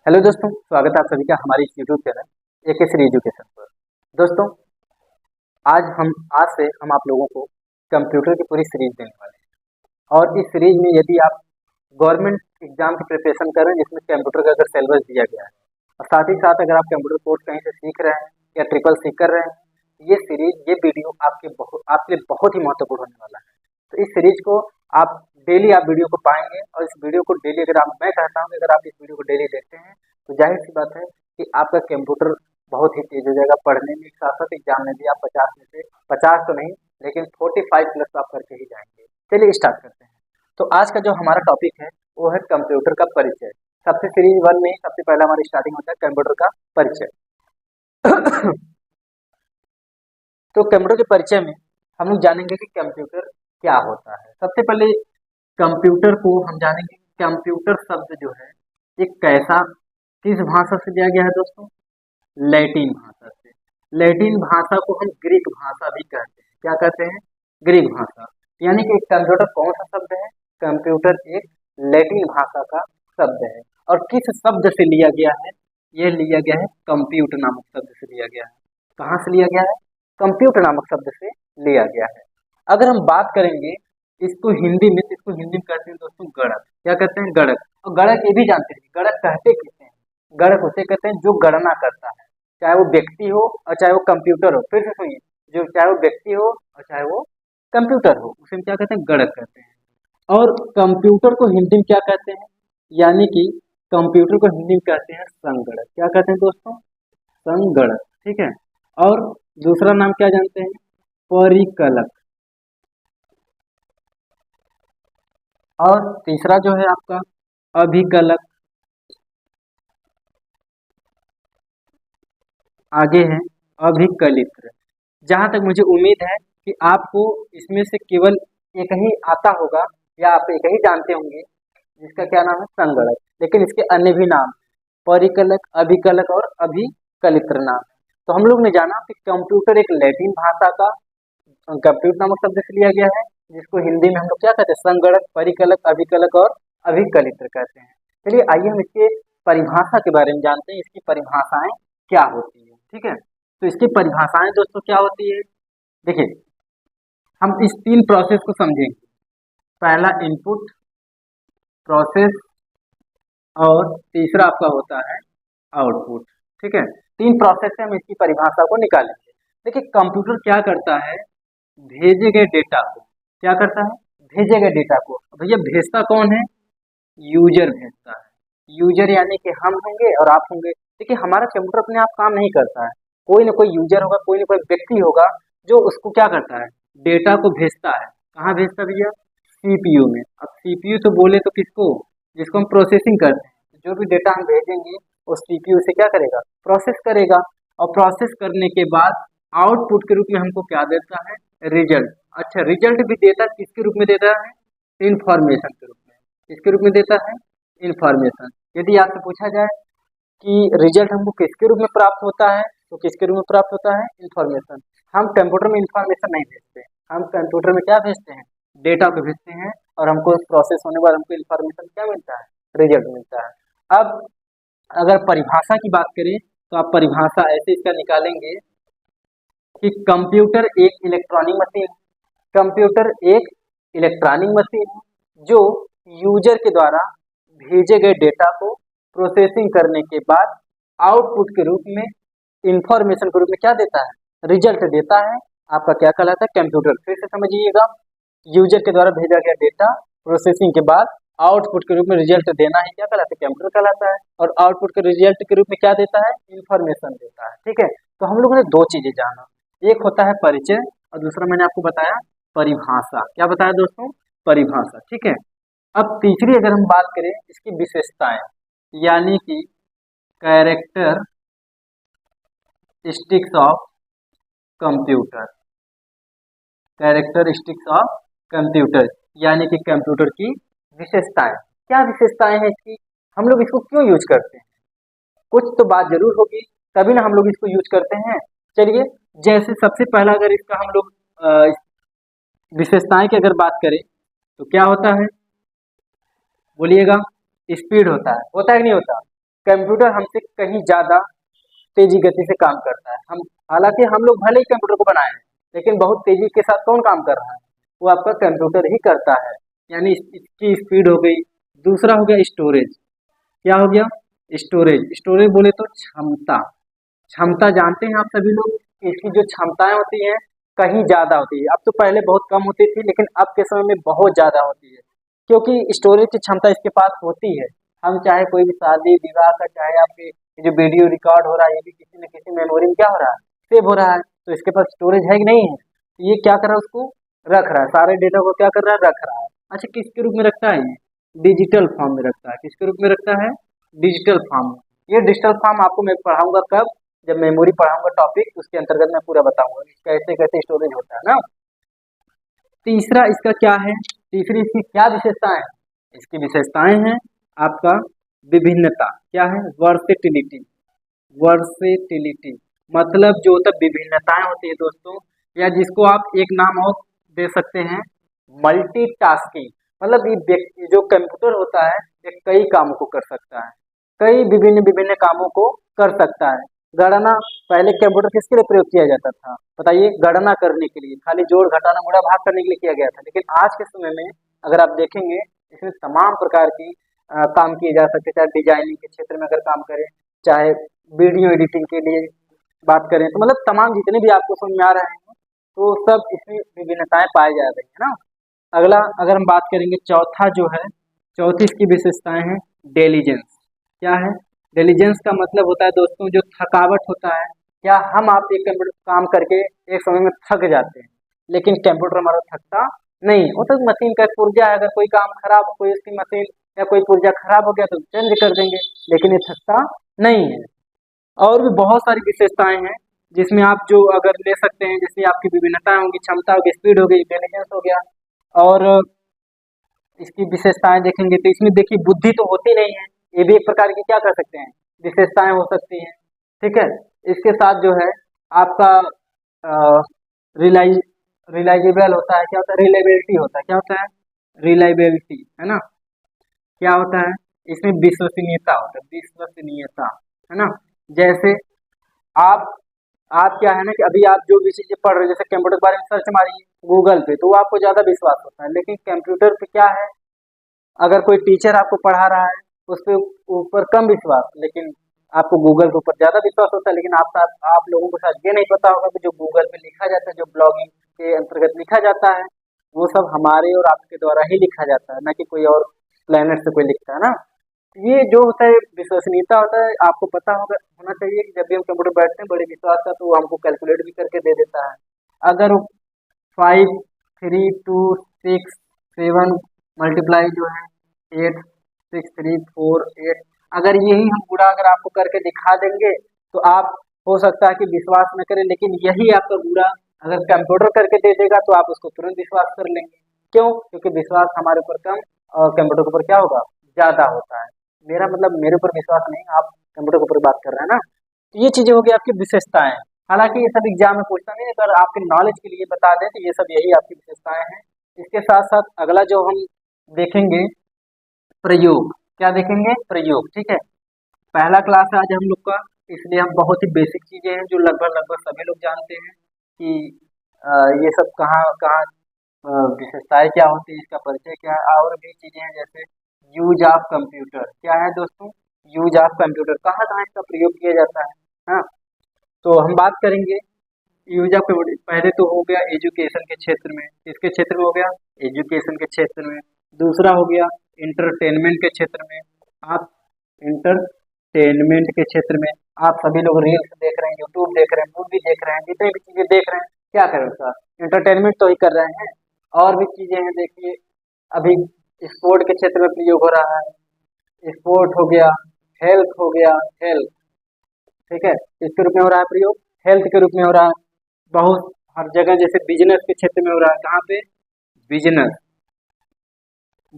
Hello दोस्तों, स्वागत है आप सभी का हमारे इस यूट्यूब चैनल एकेश्वरी एजुकेशन पर। दोस्तों, आज से हम आप लोगों को कंप्यूटर की पूरी सीरीज देने वाले हैं। और इस सीरीज में यदि आप गवर्नमेंट एग्जाम की प्रिपरेशन कर रहे हैं जिसमें कंप्यूटर का अगर सिलेबस दिया गया है, और साथ ही साथ अगर आप कंप्यूटर कोर्स कहीं से सीख रहे हैं या ट्रिपल सी कर रहे हैं, ये वीडियो आपके लिए बहुत ही महत्वपूर्ण होने वाला है। तो इस सीरीज को आप डेली वीडियो को पाएंगे, और इस वीडियो को डेली मैं कहता हूँ कि अगर आप इस वीडियो को डेली देखते हैं तो जाहिर सी बात है कि आपका कंप्यूटर बहुत ही तेज हो जाएगा पढ़ने में। साथ साथ एग्जाम में भी आप 50 में से 50 तो नहीं, लेकिन 45 प्लस आप करके ही जाएंगे। चलिए स्टार्ट करते हैं। तो आज का जो हमारा टॉपिक है वो है कंप्यूटर का परिचय। सबसे सीरीज 1 में सबसे पहला हमारी स्टार्टिंग होता है कंप्यूटर का परिचय। तो कंप्यूटर के परिचय में हम लोग जानेंगे कि कंप्यूटर क्या होता है। सबसे पहले कंप्यूटर को हम जानेंगे। कंप्यूटर शब्द जो है एक किस भाषा से लिया गया है दोस्तों? लैटिन भाषा से। लैटिन भाषा को हम ग्रीक भाषा भी कहते हैं। क्या कहते हैं? ग्रीक भाषा। यानी कि कंप्यूटर कौन सा शब्द है? कंप्यूटर एक लैटिन भाषा का शब्द है। और किस शब्द से लिया गया है? यह लिया गया है कंप्यूट नामक शब्द से लिया गया है। कहाँ से लिया गया है? कंप्यूटर नामक शब्द से लिया गया है। अगर हम बात करेंगे इसको हिंदी में कहते हैं दोस्तों गणक। क्या कहते हैं? गणक। और गणक ये भी जानते हैं, गणक कहते किसे हैं? गणक उसे कहते हैं जो गणना करता है, चाहे वो व्यक्ति हो और चाहे वो कंप्यूटर हो। फिर से सुनिए, जो चाहे वो व्यक्ति हो और चाहे वो कंप्यूटर हो, उसे हम क्या कहते हैं? गणक कहते हैं। और कंप्यूटर को हिंदी में क्या कहते हैं? यानी कि कंप्यूटर को हिंदी में कहते हैं संगणक। क्या कहते हैं दोस्तों? संगणक। ठीक है। और दूसरा नाम क्या जानते हैं? परिकलक। और तीसरा जो है आपका अभिकलक। आगे है अभिकलित्र। जहां तक मुझे उम्मीद है कि आपको इसमें से केवल एक ही आता होगा या आप एक ही जानते होंगे, जिसका क्या नाम है? संगणक। लेकिन इसके अन्य भी नाम परिकलक, अभिकलक और अभिकलित्र नाम है। तो हम लोग ने जाना कि कंप्यूटर एक लैटिन भाषा का कंप्यूटर नामक शब्द से लिया गया है, जिसको हिंदी में हम लोग क्या कहते हैं? संगणक, परिकलक, अभिकलक और अभिकलित्र कहते हैं। चलिए आइए हम इसके परिभाषा के बारे में जानते हैं। इसकी परिभाषाएं क्या होती है? ठीक है। तो इसकी परिभाषाएं दोस्तों क्या होती है? देखिए, हम इस 3 प्रोसेस को समझेंगे। पहला इनपुट प्रोसेस और तीसरा आपका होता है आउटपुट। ठीक है। 3 प्रोसेस से हम इसकी परिभाषा को निकालेंगे। देखिए, कंप्यूटर क्या करता है? भेजे गए डेटा को क्या करता है? भेजे गए डेटा को। भैया भेजता कौन है? यूजर भेजता है। यूजर यानी कि हम होंगे और आप होंगे। देखिए, हमारा कंप्यूटर अपने आप काम नहीं करता है, कोई ना कोई यूजर होगा, कोई ना कोई व्यक्ति होगा जो उसको क्या करता है? डेटा को भेजता है। कहाँ भेजता है भैया? सीपीयू में। अब सीपीयू तो बोले तो किसको? जिसको हम प्रोसेसिंग करते हैं। जो भी डेटा हम भेजेंगे वो सीपीयू से क्या करेगा? प्रोसेस करेगा। और प्रोसेस करने के बाद आउटपुट के रूप में हमको क्या देता है? रिजल्ट। अच्छा, रिजल्ट भी देता है किसके रूप में देता है? इंफॉर्मेशन के रूप में। किसके रूप में देता है? इंफॉर्मेशन। यदि आपसे पूछा जाए कि रिजल्ट हमको किसके रूप में प्राप्त होता है, तो किसके रूप में प्राप्त होता है? इंफॉर्मेशन। हम कंप्यूटर में इंफॉर्मेशन नहीं भेजते, हम कंप्यूटर में क्या भेजते हैं? डेटा को भेजते हैं। और हमको प्रोसेस होने बाद हमको इंफॉर्मेशन क्या मिलता है? रिजल्ट मिलता है। अब अगर परिभाषा की बात करें तो आप परिभाषा ऐसे इसका निकालेंगे कि कंप्यूटर एक इलेक्ट्रॉनिक मशीन है। कंप्यूटर एक इलेक्ट्रॉनिक मशीन है जो यूजर के द्वारा भेजे गए डेटा को प्रोसेसिंग करने के बाद आउटपुट के रूप में, इंफॉर्मेशन के रूप में क्या देता है? रिजल्ट देता है। आपका क्या कहलाता है? कंप्यूटर। फिर से समझिएगा, यूजर के द्वारा भेजा गया डेटा प्रोसेसिंग के बाद आउटपुट के रूप में रिजल्ट देना है, क्या कहलाता है? कंप्यूटर कहलाता है। और आउटपुट के रिजल्ट के रूप में क्या देता है? इंफॉर्मेशन देता है। ठीक है। तो हम लोगों ने 2 चीजें जाना, एक होता है परिचय और दूसरा मैंने आपको बताया परिभाषा। क्या बताया दोस्तों? परिभाषा। ठीक है। अब तीसरी अगर हम बात करें इसकी विशेषताएं, यानी कि characteristics of computer. Characteristics of computer यानी कि कंप्यूटर की विशेषताएं। क्या विशेषताएं हैं इसकी? हम लोग इसको क्यों यूज करते हैं? कुछ तो बात जरूर होगी, तभी ना हम लोग इसको यूज करते हैं। चलिए, जैसे सबसे पहला अगर इसका हम लोग विशेषताएं की अगर बात करें तो क्या होता है? बोलिएगा। स्पीड होता है कि नहीं होता? कंप्यूटर हमसे कहीं ज़्यादा तेजी गति से काम करता है। हम हालांकि हम लोग भले ही कंप्यूटर को बनाए हैं, लेकिन बहुत तेजी के साथ कौन काम कर रहा है? वो आपका कंप्यूटर ही करता है। यानी इसकी स्पीड हो गई। दूसरा हो गया स्टोरेज। क्या हो गया? स्टोरेज। स्टोरेज बोले तो क्षमता। क्षमता जानते हैं आप सभी लोग, इसकी जो क्षमताएं होती हैं कहीं ज़्यादा होती है। अब तो पहले बहुत कम होती थी, लेकिन अब के समय में बहुत ज़्यादा होती है, क्योंकि स्टोरेज की क्षमता इसके पास होती है। हम चाहे कोई भी शादी विवाह का, चाहे आपके जो वीडियो रिकॉर्ड हो रहा है, ये भी किसी न किसी मेमोरी में क्या हो रहा है? सेव हो रहा है। तो इसके पास स्टोरेज है कि नहीं है? तो ये क्या कर रहा है? उसको रख रहा है, सारे डेटा को क्या कर रहा है? रख रहा है। अच्छा, किसके रूप में रखता है? ये डिजिटल फॉर्म में रखता है। किसके रूप में रखता है? डिजिटल फॉर्म में। ये डिजिटल फॉर्म आपको मैं पढ़ाऊंगा कब? जब मेमोरी पढ़ाऊंगा टॉपिक, उसके अंतर्गत मैं पूरा बताऊंगा कैसे कैसे स्टोरेज होता है ना। तीसरा इसका क्या है? तीसरी इसकी क्या विशेषताएं हैं? इसकी विशेषताएं हैं आपका विभिन्नता। क्या है? वर्सेटिलिटी। वर्सेटिलिटी मतलब जो होता है विभिन्नताएं होती है दोस्तों, या जिसको आप एक नाम और दे सकते हैं, मल्टीटास्किंग। मतलब ये जो कंप्यूटर होता है ये कई कामों को कर सकता है, कई विभिन्न विभिन्न कामों को कर सकता है। गणना, पहले कंप्यूटर किसके लिए प्रयोग किया जाता था? बताइए। गणना करने के लिए, खाली जोड़ घटाना गुणा भाग करने के लिए किया गया था। लेकिन आज के समय में अगर आप देखेंगे, इसमें तमाम प्रकार की काम किए जा सकते हैं। चाहे डिजाइनिंग के क्षेत्र में अगर काम करें, चाहे वीडियो एडिटिंग के लिए बात करें, तो मतलब तमाम जितने भी आपको समझ में आ रहे हैं, तो सब इसमें विभिन्नताएं पाई जा रही है ना। अगला अगर हम बात करेंगे, चौथा जो है, चौथी इसकी विशेषताएं हैं डेलीजेंस। क्या है? डेलीजेंस का मतलब होता है दोस्तों जो थकावट होता है। क्या हम आप एक कंप्यूटर काम करके एक समय में थक जाते हैं, लेकिन कंप्यूटर हमारा थकता नहीं। वो तो मशीन का पुर्जा है, अगर कोई काम खराब, कोई उसकी मशीन या कोई पुर्जा खराब हो गया तो चेंज कर देंगे, लेकिन ये थकता नहीं है। और भी बहुत सारी विशेषताएं हैं जिसमें आप जो अगर ले सकते हैं, जैसे आपकी विभिन्नताएं होंगी, क्षमता होगी, स्पीड हो गई, इंटेलिजेंस हो गया। और इसकी विशेषताएं देखेंगे तो इसमें देखिए बुद्धि तो होती नहीं है, ये भी एक प्रकार की क्या कर सकते हैं? विशेषताएं हो सकती हैं। ठीक है। इसके साथ जो है आपका रिलाइज रिलाइजेबल होता है। क्या होता है? रिलायबिलिटी होता है। क्या होता है? रिलायबिलिटी, है ना। क्या होता है? इसमें विश्वसनीयता होता है। विश्वसनीयता, है ना। जैसे आप आप क्या है ना कि अभी आप जो भी चीजें पढ़ रहे हो, जैसे कंप्यूटर के बारे में सर्च मारिए गूगल पे, तो वो आपको ज्यादा विश्वास होता है। लेकिन कंप्यूटर पे क्या है, अगर कोई टीचर आपको पढ़ा रहा है उस पे ऊपर कम विश्वास, लेकिन आपको गूगल के ऊपर ज्यादा विश्वास होता है। लेकिन आप लोगों को शायद ये नहीं पता होगा कि जो गूगल पे लिखा जाता है, जो ब्लॉगिंग के अंतर्गत लिखा जाता है, वो सब हमारे और आपके द्वारा ही लिखा जाता है, ना कि कोई और प्लेनेट से कोई लिखता है ना। ये जो होता है विश्वसनीयता होता है, आपको पता होगा होना चाहिए कि जब भी हम कंप्यूटर बैठते हैं बड़े विश्वास का, तो वो हमको कैलकुलेट भी करके दे देता है। अगर 5, 3, 2, 6, 7 मल्टीप्लाई जो है 8, 6, 3, 4, 8, अगर यही हम पूरा अगर आपको करके दिखा देंगे तो आप हो सकता है कि विश्वास न करें, लेकिन यही आपका पूरा अगर कंप्यूटर करके दे देगा तो आप उसको तुरंत विश्वास कर लेंगे। क्यों? क्योंकि विश्वास हमारे ऊपर कम और कंप्यूटर के ऊपर क्या होगा? ज्यादा होता है। मेरा मतलब मेरे ऊपर विश्वास नहीं, आप कंप्यूटर के ऊपर बात कर रहे हैं ना। तो ये चीजें होगी आपकी विशेषताएं। हालांकि ये सब एग्जाम में पूछता नहीं है, पर आपके नॉलेज के लिए बता दें तो ये सब यही आपकी विशेषताएं हैं। इसके साथ साथ अगला जो हम देखेंगे, प्रयोग। क्या देखेंगे? प्रयोग। ठीक है। पहला क्लास है आज हम लोग का, इसलिए हम बहुत ही बेसिक चीजें हैं जो लगभग लगभग सभी लोग जानते हैं कि ये सब कहाँ कहाँ विशेषताएं क्या होती है, इसका परिचय क्या है। और भी चीजें हैं जैसे यूज ऑफ कंप्यूटर। क्या है दोस्तों? यूज ऑफ कंप्यूटर, कहाँ कहाँ इसका प्रयोग किया जाता है। हाँ, तो हम बात करेंगे यूज ऑफ कंप्यूटर। पहले तो हो गया एजुकेशन के क्षेत्र में, किसके क्षेत्र में हो गया? एजुकेशन के क्षेत्र में। दूसरा हो गया इंटरटेनमेंट के क्षेत्र में। आप इंटरटेनमेंट के क्षेत्र में आप सभी लोग रील्स देख रहे हैं, यूट्यूब देख रहे हैं, मूवी देख रहे हैं, जितनी भी चीजें देख रहे हैं, क्या करें सर? इंटरटेनमेंट तो ही कर रहे हैं। और भी चीजें हैं, देखिए अभी स्पोर्ट के क्षेत्र में प्रयोग हो रहा है। स्पोर्ट हो गया, हेल्थ हो गया, हेल्थ, ठीक है, इसके रूप में हो रहा है प्रयोग, हेल्थ के रूप में हो रहा है बहुत हर जगह। जैसे बिजनेस के क्षेत्र में हो रहा है, कहाँ पे? बिजनेस,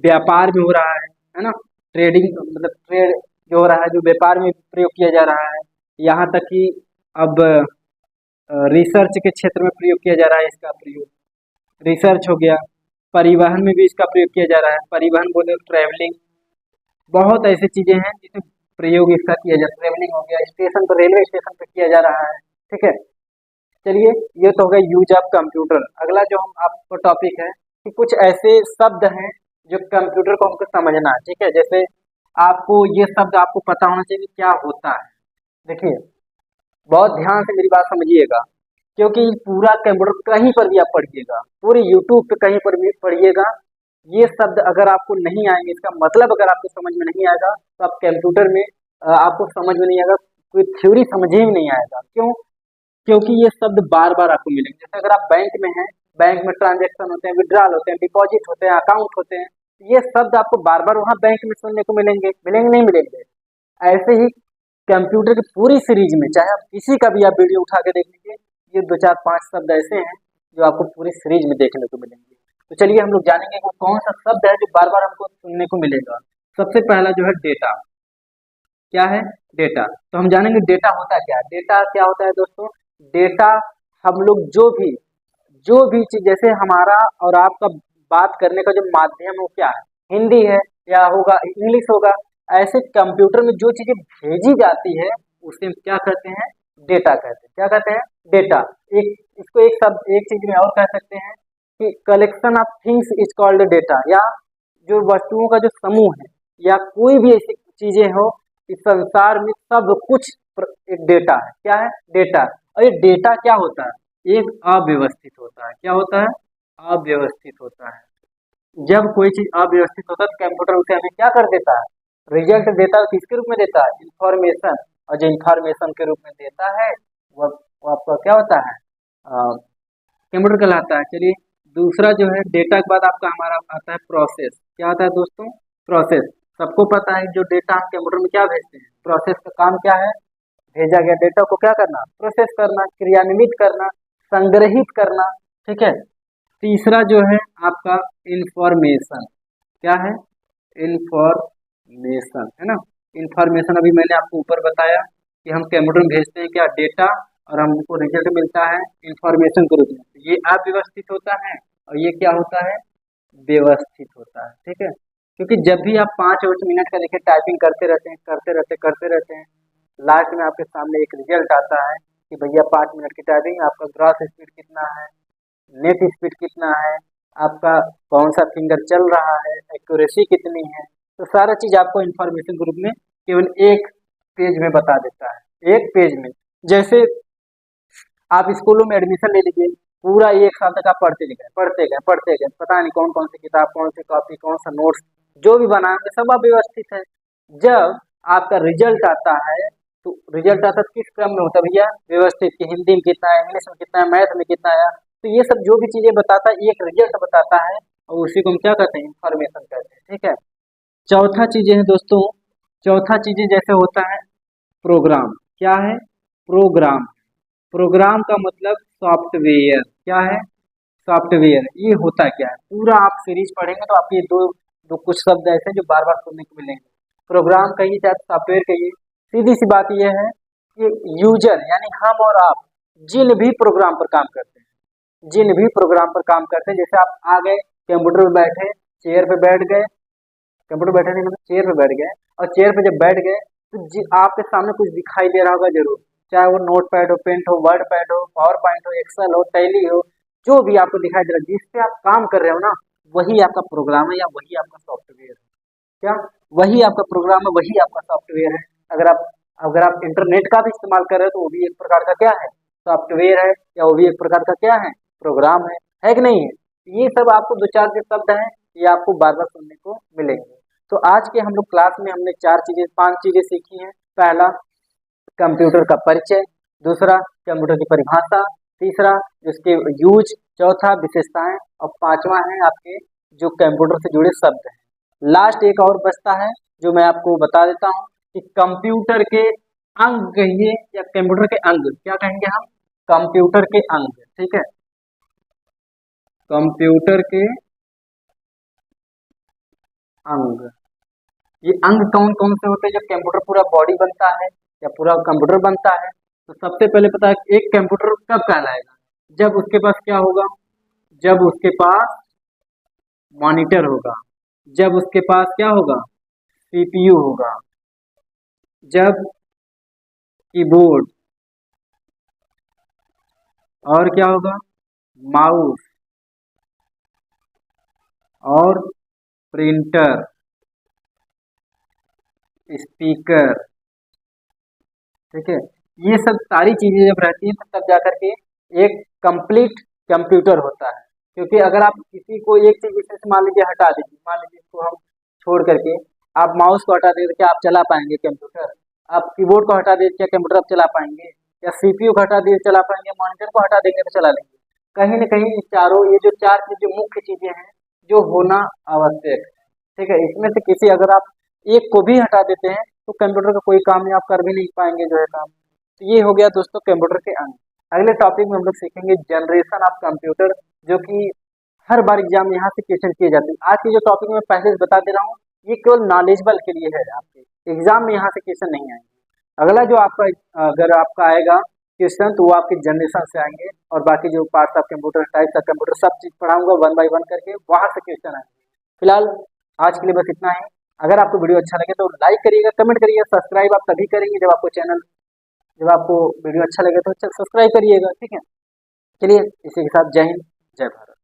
व्यापार में हो रहा है ना। ट्रेडिंग मतलब ट्रेड जो हो रहा है, जो व्यापार में प्रयोग किया जा रहा है। यहाँ तक कि अब रिसर्च के क्षेत्र में प्रयोग किया जा रहा है इसका प्रयोग, रिसर्च हो गया। परिवहन में भी इसका प्रयोग किया जा रहा है, परिवहन बोले ट्रैवलिंग। बहुत ऐसी चीजें हैं जिसमें प्रयोग इसका किया जाता है। ट्रेवलिंग हो गया, स्टेशन पर, रेलवे स्टेशन पर किया जा रहा है। ठीक है, चलिए ये तो हो गया यूज ऑफ कंप्यूटर। अगला जो हम आपको टॉपिक है कि कुछ ऐसे शब्द हैं जो कंप्यूटर को हमको समझना है। ठीक है, जैसे आपको ये शब्द आपको पता होना चाहिए कि क्या होता है। देखिए बहुत ध्यान से मेरी बात समझिएगा, क्योंकि पूरा कंप्यूटर कहीं पर भी आप पढ़िएगा, पूरे यूट्यूब पे कहीं पर भी पढ़िएगा, ये शब्द अगर आपको नहीं आएंगे, इसका मतलब अगर आपको समझ में नहीं आएगा तो आप कंप्यूटर में आपको समझ में नहीं आएगा, कोई थ्योरी समझ ही नहीं आएगा। क्यों? क्योंकि ये शब्द बार बार आपको मिलेंगे। जैसे अगर आप बैंक में हैं, बैंक में ट्रांजेक्शन होते हैं, विड्रॉल होते हैं, डिपॉजिट होते हैं, अकाउंट होते हैं, ये शब्द आपको बार बार वहाँ बैंक में सुनने को मिलेंगे, मिलेंगे नहीं मिलेंगे? ऐसे ही कंप्यूटर की पूरी सीरीज में, चाहे आप किसी का भी आप वीडियो उठा के देख लीजिए, ये 2 4 5 शब्द ऐसे हैं जो आपको पूरी सीरीज में देखने को मिलेंगे। तो चलिए हम लोग जानेंगे वो कौन सा शब्द है जो बार बार हमको सुनने को मिलेगा। सबसे पहला जो है डेटा। क्या है? डेटा। तो हम जानेंगे डेटा होता क्या है। डेटा क्या होता है दोस्तों? डेटा हम लोग जो भी चीज, जैसे हमारा और आपका बात करने का जो माध्यम है वो क्या है? हिंदी है या होगा इंग्लिश होगा। ऐसे कंप्यूटर में जो चीजें भेजी जाती है उसे हम क्या कहते हैं? डेटा कहते हैं। क्या कहते हैं? डेटा। एक इसको एक शब्द, एक चीज में और कह सकते हैं कि collection of things is called data, या जो वस्तुओं का जो समूह है या कोई भी ऐसी चीजें हो इस संसार में, सब कुछ एक डेटा है। क्या है? डेटा। और ये डेटा क्या होता है? एक अव्यवस्थित होता है। क्या होता है? अव्यवस्थित होता है। जब कोई चीज अव्यवस्थित होता है तो कंप्यूटर उसे हमें क्या कर देता है? रिजल्ट देता है। किसके रूप में देता है? इंफॉर्मेशन। और जो इंफॉर्मेशन के रूप में देता है वो आपका क्या होता है? कंप्यूटर कहलाता है। चलिए दूसरा जो है, डेटा के बाद आपका हमारा आता है प्रोसेस। क्या आता है दोस्तों? प्रोसेस। सबको पता है जो डेटा हम कंप्यूटर में क्या भेजते हैं, प्रोसेस का काम क्या है? भेजा गया डेटा को क्या करना? प्रोसेस करना, क्रियान्वित करना, संग्रहित करना। ठीक है। तीसरा जो है आपका इंफॉर्मेशन। क्या है? इंफॉर्मेशन, है ना। इंफॉर्मेशन अभी मैंने आपको ऊपर बताया कि हम कंप्यूटर में भेजते हैं क्या? डेटा, और हमको रिजल्ट मिलता है इंफॉर्मेशन के रूप में। तो ये अव्यवस्थित होता है और ये क्या होता है? व्यवस्थित होता है। ठीक है, क्योंकि जब भी आप 5 मिनट का देखिए टाइपिंग करते रहते हैं, करते रहते हैं, लास्ट में आपके सामने एक रिजल्ट आता है कि भैया 5 मिनट की टाइपिंग, आपका ग्रॉस स्पीड कितना है, नेट स्पीड कितना है, आपका कौन सा फिंगर चल रहा है, एक्यूरेसी कितनी है। तो सारा चीज आपको इंफॉर्मेशन ग्रुप में केवल एक पेज में बता देता है। एक पेज में। जैसे आप स्कूलों में एडमिशन ले लीजिए, पूरा 1 साल तक आप पढ़ते गए, पता नहीं कौन कौन सी किताब, कौन सी कॉपी, कौन सा नोट्स जो भी बनाएंगे सब अव्यवस्थित है। जब आपका रिजल्ट आता है तो रिजल्ट आता है किस क्रम में होता है भैया? व्यवस्थित, कि हिंदी में कितना है, इंग्लिश में कितना है, मैथ में कितना आया। तो ये सब जो भी चीजें बताता है एक रिजल्ट बताता है, और उसी को हम क्या कहते हैं? इंफॉर्मेशन कहते हैं। ठीक है। चौथा चीजें है दोस्तों, चौथा चीजें जैसे होता है प्रोग्राम। क्या है? प्रोग्राम। प्रोग्राम का मतलब सॉफ्टवेयर। क्या है? सॉफ्टवेयर। ये होता क्या है? पूरा आप सीरीज पढ़ेंगे तो आपके दो दो कुछ शब्द ऐसे हैं जो बार बार सुनने को मिलेंगे। प्रोग्राम कहिए चाहे सॉफ्टवेयर कहिए, सीधी सी बात यह है कि यूजर यानी हम और आप जिन भी प्रोग्राम पर काम करते हैं, जैसे आप आ गए कंप्यूटर पे बैठे, चेयर पे बैठ गए, कंप्यूटर बैठे नहीं मतलब चेयर पे बैठ गए, और चेयर पे जब बैठ गए तो आपके सामने कुछ दिखाई दे रहा होगा जरूर, चाहे वो नोट पैड हो, पेंट हो, वर्ड पैड हो, पावर पॉइंट हो, एक्सेल हो, टैली हो, जो भी आपको दिखाई दे रहा है, जिससे आप काम कर रहे हो ना, वही आपका प्रोग्राम है या वही आपका सॉफ्टवेयर है। क्या? वही आपका प्रोग्राम है, वही आपका सॉफ्टवेयर है। अगर आप इंटरनेट का भी इस्तेमाल कर रहे हो तो वो भी एक प्रकार का क्या है? सॉफ्टवेयर है, या वो भी एक प्रकार का क्या है? प्रोग्राम है कि नहीं है? ये सब आपको 2 4 जो शब्द हैं ये आपको बार बार सुनने को मिलेंगे। तो आज के हम लोग क्लास में हमने 5 चीजें सीखी हैं। पहला, कंप्यूटर का परिचय। दूसरा, कंप्यूटर की परिभाषा। तीसरा, उसके यूज। चौथा, विशेषताएं। और पांचवा है आपके जो कंप्यूटर से जुड़े शब्द हैं। लास्ट एक और बचता है जो मैं आपको बता देता हूँ कि कंप्यूटर के अंग कहिए या कंप्यूटर के अंग, क्या कहेंगे हम? कंप्यूटर के अंग। ठीक है, कंप्यूटर के अंग। ये अंग कौन कौन से होते हैं? जब कंप्यूटर पूरा बॉडी बनता है या पूरा कंप्यूटर बनता है तो सबसे पहले पता है एक कंप्यूटर कब कहलाएगा? जब उसके पास क्या होगा? जब उसके पास मॉनिटर होगा, जब उसके पास क्या होगा? सीपीयू होगा, जब कीबोर्ड और क्या होगा, माउस और प्रिंटर, स्पीकर, ठीक है, ये सब सारी चीजें जब रहती हैं तब जाकर के एक कंप्लीट कंप्यूटर होता है। क्योंकि अगर आप किसी को एक चीज इसमें से मान लीजिए हटा दीजिए, मान लीजिए इसको हम छोड़ करके आप माउस को हटा देंगे, क्या आप चला पाएंगे कंप्यूटर? आप कीबोर्ड को हटा देंगे, क्या कंप्यूटर आप चला पाएंगे? या सीपीयू को हटा देंगे चला पाएंगे? मॉनिटर को हटा देंगे तो चला लेंगे? कहीं ना कहीं चारों ये जो चार चीज जो मुख्य चीजें हैं जो होना आवश्यक है, ठीक है, इसमें से किसी अगर आप एक को भी हटा देते हैं तो कंप्यूटर का कोई काम नहीं, आप कर भी नहीं पाएंगे जो है काम। तो ये हो गया दोस्तों कंप्यूटर के अंग। अगले टॉपिक में हम लोग सीखेंगे जनरेशन ऑफ कंप्यूटर, जो कि हर बार एग्जाम यहाँ से क्वेश्चन किए जाते हैं। आज की जो टॉपिक मैं पहले से बता दे रहा हूँ ये केवल नॉलेजेबल के लिए है, आपके एग्जाम में यहाँ से क्वेश्चन नहीं आएंगे। अगला जो आपका अगर आपका आएगा क्वेश्चन तो वो आपके जनरेशन से आएंगे, और बाकी जो parts of computer, types of computer, सब चीज पढ़ाऊंगा वन बाय वन करके, वहां से क्वेश्चन आएंगे। फिलहाल आज के लिए बस इतना ही। अगर आपको वीडियो अच्छा लगे तो लाइक करिएगा, कमेंट करिएगा, सब्सक्राइब आप तभी करेंगे जब आपको चैनल, जब आपको वीडियो अच्छा लगे तो सब्सक्राइब करिएगा, ठीक है। चलिए इसी के साथ जय हिंद, जय भारत।